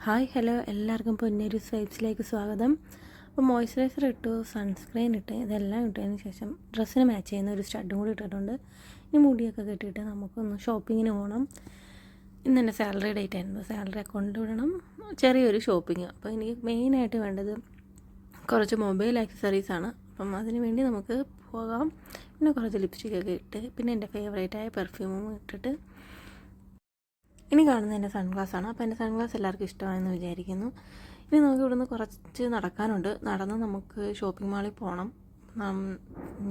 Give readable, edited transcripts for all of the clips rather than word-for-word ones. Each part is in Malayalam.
ഹായ് ഹലോ എല്ലാവർക്കും പൊന്നേരി സ്വൈപ്സിലേക്ക് സ്വാഗതം. അപ്പോൾ മോയ്സ്ചറൈസർ ഇട്ടു, സൺസ്ക്രീൻ ഇട്ട്, ഇതെല്ലാം ഇട്ടതിന് ശേഷം ഡ്രസ്സിന് മാച്ച് ചെയ്യുന്ന ഒരു സ്റ്റഡും കൂടി ഇട്ടിട്ടുണ്ട്. ഇനി മുടിയൊക്കെ കെട്ടിയിട്ട് നമുക്കൊന്ന് ഷോപ്പിങ്ങിന് പോകണം. ഇന്ന് തന്നെ സാലറി ഡേറ്റ് ആയിരുന്നു, സാലറി അക്കൗണ്ടിൽ വിടണം, ചെറിയൊരു ഷോപ്പിംഗ്. അപ്പോൾ എനിക്ക് മെയിനായിട്ട് വേണ്ടത് കുറച്ച് മൊബൈൽ ആക്സസറീസാണ്. അപ്പം അതിന് വേണ്ടി നമുക്ക് പോകാം. പിന്നെ കുറച്ച് ലിപ്സ്റ്റിക്കൊക്കെ ഇട്ട്, പിന്നെ എൻ്റെ ഫേവറേറ്റായ പെർഫ്യൂമും ഇട്ടിട്ട് ഇനി കാണുന്നത് എൻ്റെ സൺഗ്ലാസ്സാണ്. അപ്പോൾ എൻ്റെ സൺഗ്ലാസ് എല്ലാവർക്കും ഇഷ്ടമായെന്ന് വിചാരിക്കുന്നു. ഇനി നമുക്ക് ഇവിടുന്ന് കുറച്ച് നടക്കാനുണ്ട്. നടന്ന് നമുക്ക് ഷോപ്പിംഗ് മാളിൽ പോകണം.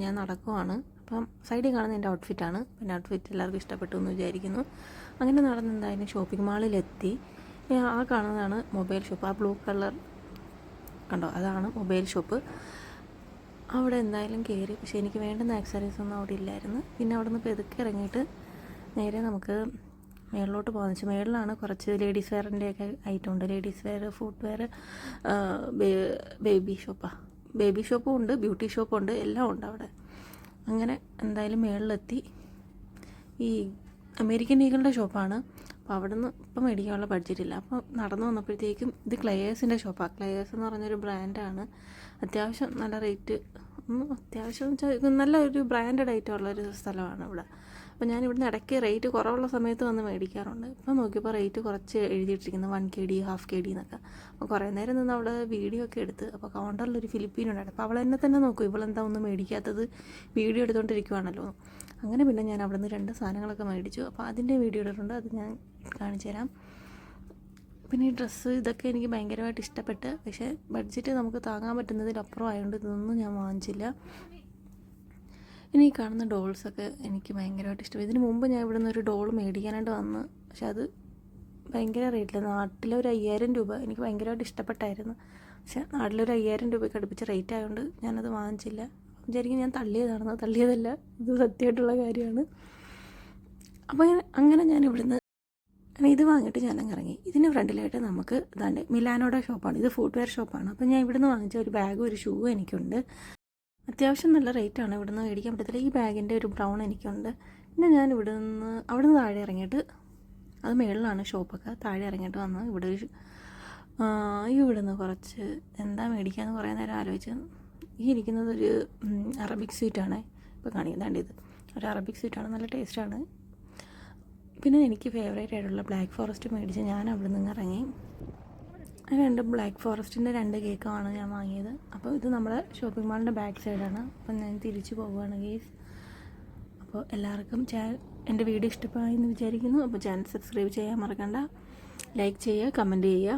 ഞാൻ നടക്കുവാണ്. അപ്പം സൈഡിൽ കാണുന്ന എൻ്റെ ഔട്ട്ഫിറ്റാണ്. എൻ്റെ ഔട്ട്ഫിറ്റ് എല്ലാവർക്കും ഇഷ്ടപ്പെട്ടു എന്ന് വിചാരിക്കുന്നു. അങ്ങനെ നടന്ന് എന്തായാലും ഷോപ്പിംഗ് മാളിലെത്തി. ആ കാണുന്നതാണ് മൊബൈൽ ഷോപ്പ്. ആ ബ്ലൂ കളർ കണ്ടോ, അതാണ് മൊബൈൽ ഷോപ്പ്. അവിടെ എന്തായാലും കയറി. പക്ഷേ എനിക്ക് വേണ്ടുന്ന ആക്സസറീസൊന്നും അവിടെ ഇല്ലായിരുന്നു. പിന്നെ അവിടെ നിന്ന് പെതുക്കെ ഇറങ്ങിയിട്ട് നേരെ നമുക്ക് മേളിലോട്ട് പോകാമെന്ന് വെച്ചാൽ മേളിലാണ് കുറച്ച് ലേഡീസ് വെയറിൻ്റെയൊക്കെ ഐറ്റം ഉണ്ട്. Ladies wear, food wear, baby ഷോപ്പും ഉണ്ട്, ബ്യൂട്ടി ഷോപ്പും ഉണ്ട്, എല്ലാം ഉണ്ട് അവിടെ. അങ്ങനെ എന്തായാലും മേളിലെത്തി. ഈ അമേരിക്കൻ ഈഗിളിൻ്റെ ഷോപ്പാണ്. അപ്പോൾ അവിടെ നിന്ന് ഇപ്പം മേടിക്കാനുള്ള ബഡ്ജറ്റില്ല. അപ്പോൾ നടന്നു വന്നപ്പോഴത്തേക്കും ഇത് ക്ലെയേഴ്സിൻ്റെ ഷോപ്പാണ്. ക്ലെയേഴ്സ് എന്ന് പറഞ്ഞൊരു ബ്രാൻഡാണ്. അത്യാവശ്യം നല്ല റേറ്റ്, അത്യാവശ്യം വെച്ചാൽ നല്ല ഒരു ബ്രാൻഡഡ് ഐറ്റമുള്ളൊരു സ്ഥലമാണ് ഇവിടെ. അപ്പോൾ ഞാൻ ഇവിടുന്ന് ഇടയ്ക്ക് റേറ്റ് കുറവുള്ള സമയത്ത് വന്ന് മേടിക്കാറുണ്ട്. ഇപ്പം നോക്കിയപ്പോൾ റേറ്റ് കുറച്ച് എഴുതിയിട്ടിരിക്കുന്നു, 1 KD, ½ KD എന്നൊക്കെ. അപ്പോൾ കുറേ നേരം നിന്ന് അവിടെ വീഡിയോ ഒക്കെ എടുത്ത്. അപ്പോൾ കൗണ്ടറിലൊരു ഫിലിപ്പീനുണ്ടായിരുന്നു. അപ്പോൾ അവൾ എന്നെ തന്നെ നോക്കും, ഇവളെന്താ ഒന്നും മേടിക്കാത്തത്, വീഡിയോ എടുത്തുകൊണ്ടിരിക്കുവാണല്ലോ. അങ്ങനെ പിന്നെ ഞാൻ അവിടെ നിന്ന് 2 സാധനങ്ങളൊക്കെ മേടിച്ചു. അപ്പോൾ അതിൻ്റെ വീഡിയോ ഇട്ടിട്ടുണ്ട്, അത് ഞാൻ കാണിച്ചു തരാം. പിന്നെ ഈ ഡ്രസ്സ് ഇതൊക്കെ എനിക്ക് ഭയങ്കരമായിട്ട് ഇഷ്ടപ്പെട്ട്. പക്ഷേ ബഡ്ജറ്റ് നമുക്ക് താങ്ങാൻ പറ്റുന്നതിലപ്പുറം ആയതുകൊണ്ട് ഇതൊന്നും ഞാൻ വാങ്ങിച്ചില്ല. ഇനി ഈ കാണുന്ന ഡോൾസൊക്കെ എനിക്ക് ഭയങ്കരമായിട്ട് ഇഷ്ടപ്പെട്ടു. ഇതിന് മുമ്പ് ഞാൻ ഇവിടെ നിന്ന് ഒരു ഡോൾ മേടിക്കാനായിട്ട് വന്ന്, പക്ഷെ അത് ഭയങ്കര റേറ്റില്ല. നാട്ടിലൊരു 5000 രൂപ എനിക്ക് ഭയങ്കരമായിട്ട് ഇഷ്ടപ്പെട്ടായിരുന്നു. പക്ഷെ നാട്ടിലൊരു 5000 രൂപയ്ക്ക് അടുപ്പിച്ച് റേറ്റ് ആയതുകൊണ്ട് ഞാനത് വാങ്ങിച്ചില്ല. വിചാരിക്കും ഞാൻ തള്ളിയതല്ല, ഇത് സത്യമായിട്ടുള്ള കാര്യമാണ്. അപ്പോൾ അങ്ങനെ ഞാൻ ഇവിടുന്ന് ഇത് വാങ്ങിയിട്ട് ഞാനങ്ങ് ഇറങ്ങി. ഇതിന് ഫ്രണ്ടിലായിട്ട് നമുക്ക് ഇതാണ്ട് മിലാനോയുടെ ഷോപ്പാണ്. ഇത് ഫുട്വെയർ ഷോപ്പാണ്. അപ്പോൾ ഞാൻ ഇവിടുന്ന് വാങ്ങിച്ച ഒരു ബാഗും ഒരു ഷൂവും എനിക്കുണ്ട്. അത്യാവശ്യം നല്ല റേറ്റാണ്, ഇവിടുന്ന് മേടിക്കാൻ പറ്റത്തില്ല. ഈ ബാഗിൻ്റെ ഒരു ബ്രൗൺ എനിക്കുണ്ട്. പിന്നെ ഞാൻ അവിടുന്ന് താഴെ ഇറങ്ങിയിട്ട്, അത് മേളിലാണ് ഷോപ്പൊക്കെ, താഴെ ഇറങ്ങിയിട്ട് വന്ന് ഇവിടുന്ന് കുറച്ച് എന്താ മേടിക്കാമെന്ന് കുറേ നേരം ആലോചിച്ച്. ഈ ഇരിക്കുന്നത് ഒരു അറബിക് സ്വീറ്റാണ്. ഇപ്പോൾ കാണിക്കുന്നുണ്ട്, ഇത് ഒരു അറബിക് സ്വീറ്റാണ്, നല്ല ടേസ്റ്റാണ്. പിന്നെ എനിക്ക് ഫേവറേറ്റ് ആയിട്ടുള്ള ബ്ലാക്ക് ഫോറസ്റ്റ് മേടിച്ച് ഞാൻ അവിടെ നിന്ന് ഇറങ്ങി. 2 ബ്ലാക്ക് ഫോറസ്റ്റിൻ്റെ 2 കേക്കുമാണ് ഞാൻ വാങ്ങിയത്. അപ്പോൾ ഇത് നമ്മുടെ ഷോപ്പിംഗ് മാളിൻ്റെ ബാക്ക് സൈഡാണ്. അപ്പം ഞാൻ തിരിച്ചു പോവുകയാണ് ഗൈസ്. അപ്പോൾ എല്ലാവർക്കും എൻ്റെ വീഡിയോ ഇഷ്ടമായെന്ന് വിചാരിക്കുന്നു. അപ്പോൾ ചാനൽ സബ്സ്ക്രൈബ് ചെയ്യാൻ മറക്കണ്ട, ലൈക്ക് ചെയ്യുക, കമൻറ്റ് ചെയ്യുക.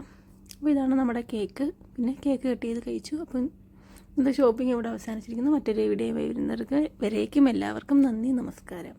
അപ്പോൾ ഇതാണ് നമ്മുടെ കേക്ക്. പിന്നെ കേക്ക് കട്ട് ചെയ്ത് കഴിച്ചു. അപ്പം ഇന്നത്തെ ഷോപ്പിംഗ് ഇവിടെ അവസാനിച്ചിരിക്കുന്നു. മറ്റൊരു വീഡിയോ വരുന്നവർക്ക് വരേക്കും എല്ലാവർക്കും നന്ദി, നമസ്കാരം.